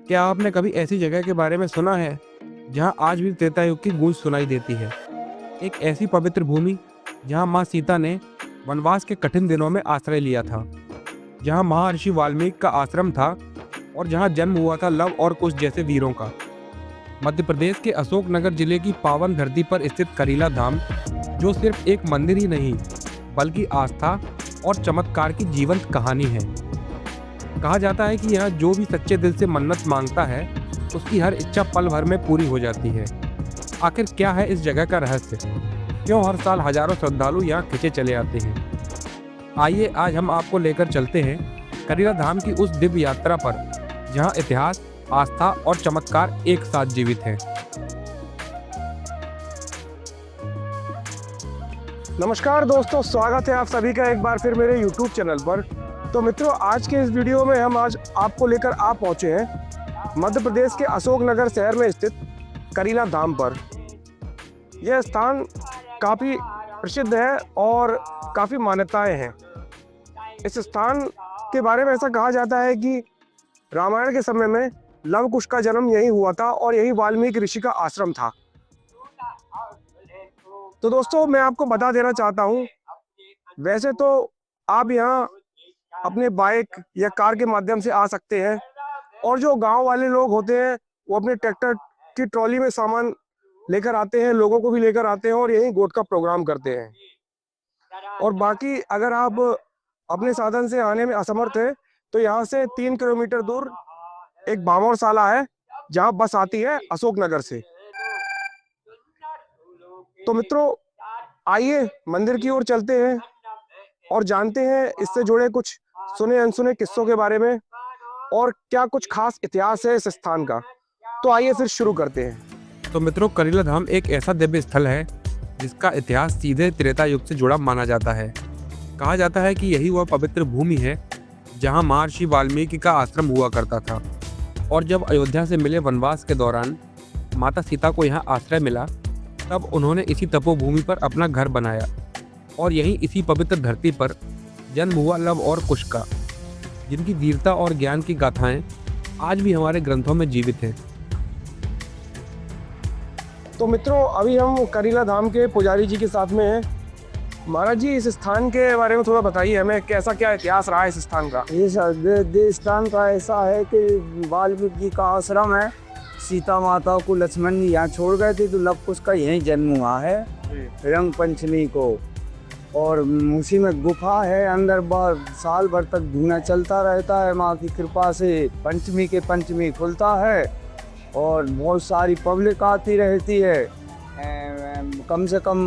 क्या आपने कभी ऐसी जगह के बारे में सुना है जहां आज भी त्रेता युग की गूंज सुनाई देती है? एक ऐसी पवित्र भूमि जहां मां सीता ने वनवास के कठिन दिनों में आश्रय लिया था, जहां महर्षि वाल्मीकि का आश्रम था और जहां जन्म हुआ था लव और कुश जैसे वीरों का। मध्य प्रदेश के अशोकनगर जिले की पावन धरती पर स्थित करीला धाम, जो सिर्फ एक मंदिर ही नहीं बल्कि आस्था और चमत्कार की जीवंत कहानी है। कहा जाता है कि यहाँ जो भी सच्चे दिल से मन्नत मांगता है, उसकी हर इच्छा पल भर में पूरी हो जाती है। आखिर क्या है इस जगह का रहस्य? क्यों हर साल हजारों श्रद्धालु यहाँ खिंचे चले आते हैं? आइए आज हम आपको लेकर चलते हैं करीला धाम की उस दिव्य यात्रा पर, जहाँ इतिहास, आस्था और चमत्कार एक साथ जीवित हैं। नमस्कार दोस्तों, स्वागत है आप सभी का एक बार फिर मेरे YouTube चैनल पर। तो मित्रों, आज के इस वीडियो में हम आज आपको लेकर पहुंचे हैं मध्य प्रदेश के अशोकनगर शहर में स्थित करीला धाम पर। यह स्थान काफ़ी प्रसिद्ध है और काफ़ी मान्यताएं हैं। इस स्थान के बारे में ऐसा कहा जाता है कि रामायण के समय में लव कुश का जन्म यही हुआ था और यही वाल्मीकि ऋषि का आश्रम था। तो दोस्तों, मैं आपको बता देना चाहता हूँ, वैसे तो आप यहाँ अपने बाइक या कार के माध्यम से आ सकते हैं, और जो गांव वाले लोग होते हैं वो अपने ट्रैक्टर की ट्रॉली में सामान लेकर आते हैं, लोगों को भी लेकर आते हैं और यहीं गोट का प्रोग्राम करते हैं। और बाकी अगर आप अपने साधन से आने में असमर्थ है तो यहाँ से 3 किलोमीटर दूर एक भामौरशाला है, जहाँ बस आती है अशोकनगर से। तो मित्रों, आइए मंदिर की ओर चलते हैं और जानते हैं इससे जुड़े कुछ सुने अनसुने किस्सों के बारे में और क्या कुछ खास इतिहास है इस स्थान का। तो आइए फिर शुरू करते हैं। तो मित्रों, करीला धाम एक ऐसा दिव्य स्थल है जिसका इतिहास सीधे त्रेता युग से जुड़ा माना जाता है। कहा जाता है कि यही वह पवित्र भूमि है जहां महर्षि वाल्मीकि का आश्रम हुआ करता था, और जब अयोध्या से मिले वनवास के दौरान माता सीता को यहाँ आश्रय मिला, तब उन्होंने इसी तपोभूमि पर अपना घर बनाया और यहीं इसी पवित्र धरती पर जन्म हुआ लव और कुश का, जिनकी वीरता और ज्ञान की गाथाएं आज भी हमारे ग्रंथों में जीवित हैं। तो मित्रों, अभी हम करीला धाम के पुजारी जी के साथ में हैं। महाराज जी, इस स्थान के बारे में थोड़ा बताइए हमें, कैसा क्या इतिहास रहा है इस स्थान का? इस स्थान का ऐसा है कि वाल्मीकि जी का आश्रम है। सीता माता को लक्ष्मण जी यहाँ छोड़ गए थे तो लव कुश का यहीं जन्म हुआ है रंग पंचमी को। और उसी में गुफा है, अंदर बाहर साल भर तक धूना चलता रहता है। माँ की कृपा से पंचमी के पंचमी खुलता है और बहुत सारी पब्लिक आती रहती है। कम से कम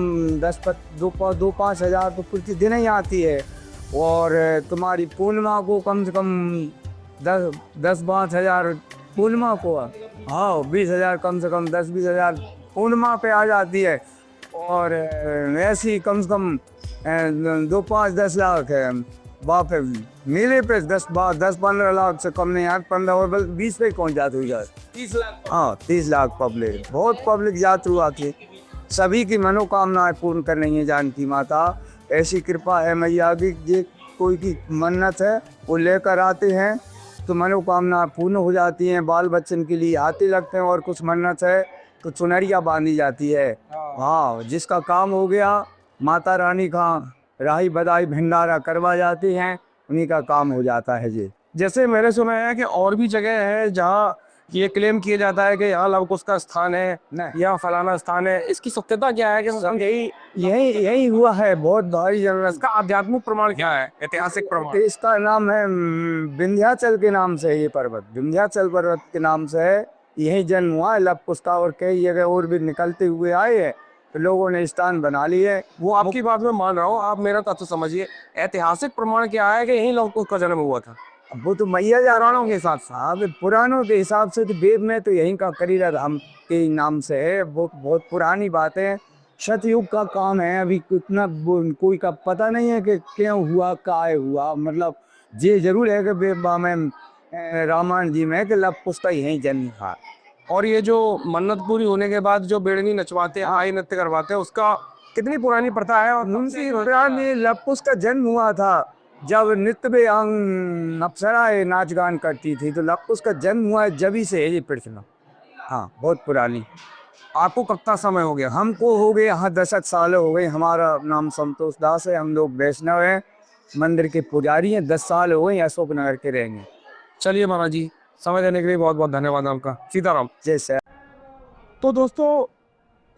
2-5 हज़ार तो प्रतिदिन ही आती है। और तुम्हारी पूर्णिमा को कम से कम 10-5 हज़ार पूर्णिमा को, हाँ 20 हज़ार, कम से कम 10-20 हज़ार पूर्णिमा पे आ जाती है। और ऐसी कम से कम 2-5-10 लाख है बाप है मेले पे। 10-15 लाख से कम नहीं, 8-15 और 20 पे पहुँच जाती हुई 30 लाख, हाँ 30 लाख पब्लिक, बहुत पब्लिक यात्रु आती है। सभी की मनोकामनाएं पूर्ण कर रही है जानकी माता। ऐसी कृपा है मैया की, जे कोई की मन्नत है वो लेकर आते हैं तो मनोकामना पूर्ण हो जाती हैं। बाल बच्चन के लिए हाथी लगते हैं, और कुछ मन्नत है तो चुनरिया बांधी जाती है। हाँ, जिसका काम हो गया माता रानी का राही बधाई भंडारा करवा जाती हैं, उन्हीं का काम हो जाता है जी। जैसे मैंने सुना है कि और भी जगह है जहाँ ये क्लेम किया जाता है कि यहाँ लव कुश का स्थान है, यहाँ फलाना स्थान है। इसकी सत्यता क्या है? कि यही हुआ है। बहुत भारी जरूरत। इसका आध्यात्मिक प्रमाण क्या है, ऐतिहासिक प्रमाण? इसका नाम है विंध्याचल के नाम से। ये पर्वत विंध्याचल पर्वत के नाम से है। यही जन्म हुआ है लव कुश का, और कई जगह और भी निकलते हुए आए हैं तो लोगों ने स्थान बना लिए है। वो आपकी बात में मान रहा हूँ, आप मेरा तत्व समझिए। ऐतिहासिक प्रमाण क्या है कि यही लव कुश का जन्म हुआ था? वो तो मैया जा पुराणों के हिसाब से। हाँ, पुराणों के हिसाब से तो वेद में तो यहीं का करीला धाम के नाम से है। वो बहुत पुरानी बात है, सतयुग का काम है। अभी कितना कोई का पता नहीं है कि क्यों हुआ, काय हुआ। मतलब ये जरूर है कि वेद में रामायण जी में कि लव कुश का यहीं जन्म था। और ये जो मन्नत पूरी होने के बाद जो बेड़नी नचवाते हैं, आई नृत्य करवाते हैं, उसका कितनी पुरानी प्रथा है? और उनकी लव कुश का जन्म हुआ था जब नृत्य में अप्सराएं नाच गान करती थी, तो उसका जन्म हुआ है जभी से है ये प्रचलन। हाँ, बहुत पुरानी। आपको कितना समय हो गया? हमको हो गए, हाँ, 10 साल हो गए। हमारा नाम संतोष दास है, हम लोग वैष्णव हैं, मंदिर के पुजारी हैं। 10 साल हो गए अशोक नगर के रहेंगे। चलिए महाराज जी, समय देने के लिए बहुत बहुत धन्यवाद आपका। सीताराम। जैसे तो दोस्तों,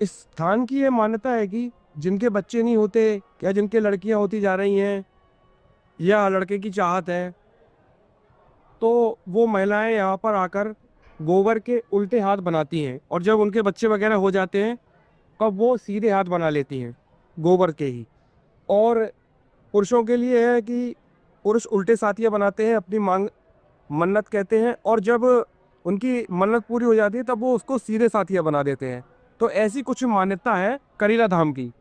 इस स्थान की ये मान्यता है कि जिनके बच्चे नहीं होते या जिनके लड़कियां होती जा रही हैं या लड़के की चाहत है, तो वो महिलाएं यहाँ पर आकर गोबर के उल्टे हाथ बनाती हैं, और जब उनके बच्चे वगैरह हो जाते हैं तब वो सीधे हाथ बना लेती हैं गोबर के ही। और पुरुषों के लिए है कि पुरुष उल्टे साथियाँ बनाते हैं, अपनी मांग मन्नत कहते हैं, और जब उनकी मन्नत पूरी हो जाती है तब वो उसको सीधे साथिया बना देते हैं। तो ऐसी कुछ मान्यता है करीला धाम की।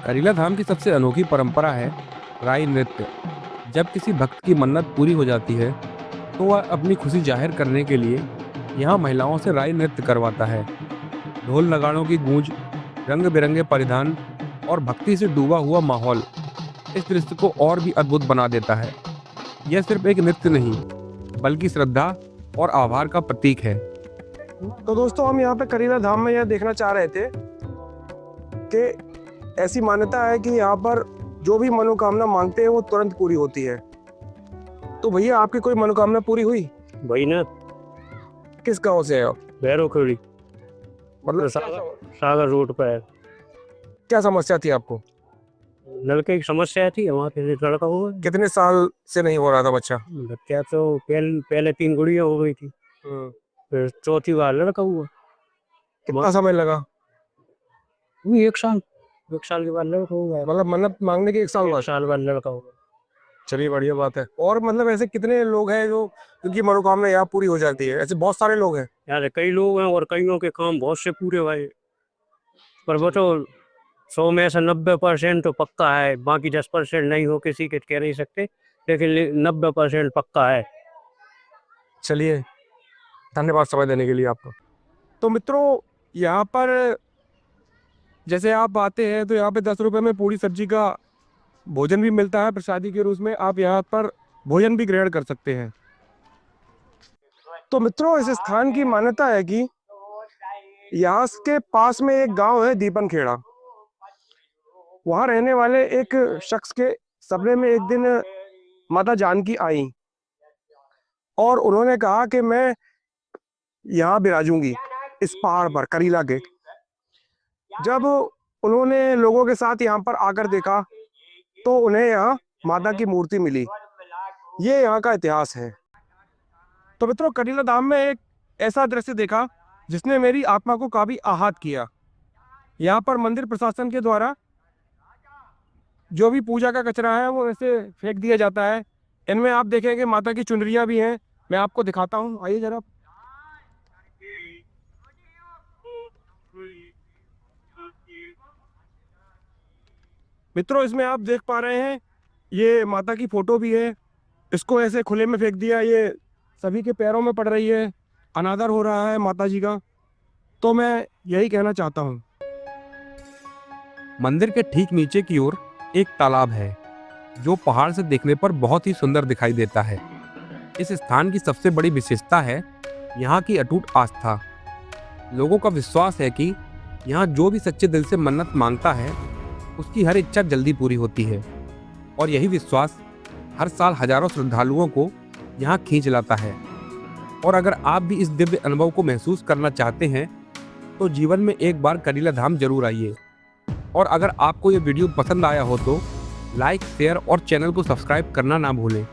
करीला धाम की सबसे अनोखी परंपरा है राई नृत्य। जब किसी भक्त की मन्नत पूरी हो जाती है तो वह अपनी खुशी जाहिर करने के लिए यहाँ महिलाओं से राई नृत्य करवाता है। ढोल नगाड़ों की गूंज, रंग बिरंगे परिधान और भक्ति से डूबा हुआ माहौल इस दृश्य को और भी अद्भुत बना देता है। यह सिर्फ एक नृत्य नहीं, बल्कि श्रद्धा और आभार का प्रतीक है। तो दोस्तों, हम यहाँ पे करीला धाम में यह देखना चाह रहे थे कि ऐसी मान्यता है कि यहाँ पर जो भी मनोकामना मांगते हैं वो तुरंत पूरी होती है। तो भैया, आपकी कोई मनोकामना पूरी हुई? भाई ना, किस गांव से है आप? भैरवखड़ी मतलब सागर रोड पर। क्या समस्या थी आपको? लड़के की समस्या थी, वहाँ पे एक लड़का हुआ। कितने साल से नहीं हो रहा था बच्चा? बच्चा तो पहले 3 गुड़िया हो गई थी, फिर चौथी बार लड़का हुआ। कितना समय लगा? वही 1 साल के बाद लड़का हुआ। मतलब मन्नत मांगने के 1 साल बाद? 1 साल बाद लड़का हुआ। चलिए, बढ़िया बात है। और मतलब ऐसे कितने लोग हैं जो जिनकी मनोकामना यहाँ पूरी हो जाती है? ऐसे बहुत सारे लोग हैं। यार कई लोग हैं और कईयों के काम बहुत से पूरे हुए, पर वो तो 100 में से 90% तो पक्का है, बाकी 10% नहीं हो किसी के कह नहीं सकते, लेकिन 90% पक्का है। चलिए, धन्यवाद समय देने के लिए आपका। तो मित्रों, यहाँ पर जैसे आप आते हैं तो यहाँ पे 10 रुपए में पूरी सब्जी का भोजन भी मिलता है प्रसादी के रूप में। आप यहाँ पर भोजन भी ग्रहण कर सकते हैं। तो मित्रों, इस स्थान की मान्यता है कि यहाँ के पास में एक गांव है दीपन खेड़ा। वहाँ रहने वाले एक शख्स के सपने में एक दिन माता जानकी आई और उन्होंने कहा कि मैं यहाँ विराजूंगी इस पहाड़ पर, करीला के। जब उन्होंने लोगों के साथ यहाँ पर आकर देखा तो उन्हें यहाँ माता की मूर्ति मिली। ये यहाँ का इतिहास है। तो मित्रों, करीला धाम में एक ऐसा दृश्य देखा जिसने मेरी आत्मा को काफी आहत किया। यहाँ पर मंदिर प्रशासन के द्वारा जो भी पूजा का कचरा है वो ऐसे फेंक दिया जाता है। इनमें आप देखेंगे माता की चुनरियाँ भी हैं। मैं आपको दिखाता हूँ, आइए जरा। मित्रों, इसमें आप देख पा रहे हैं ये माता की फोटो भी है। इसको ऐसे खुले में फेंक दिया, ये सभी के पैरों में पड़ रही है, अनादर हो रहा है माता जी का। तो मैं यही कहना चाहता हूँ। मंदिर के ठीक नीचे की ओर एक तालाब है जो पहाड़ से देखने पर बहुत ही सुंदर दिखाई देता है। इस स्थान की सबसे बड़ी विशेषता है यहाँ की अटूट आस्था। लोगों का विश्वास है कि यहाँ जो भी सच्चे दिल से मन्नत मांगता है उसकी हर इच्छा जल्दी पूरी होती है, और यही विश्वास हर साल हजारों श्रद्धालुओं को यहाँ खींच लाता है। और अगर आप भी इस दिव्य अनुभव को महसूस करना चाहते हैं तो जीवन में एक बार करीला धाम जरूर आइए। और अगर आपको ये वीडियो पसंद आया हो तो लाइक, शेयर और चैनल को सब्सक्राइब करना ना भूलें।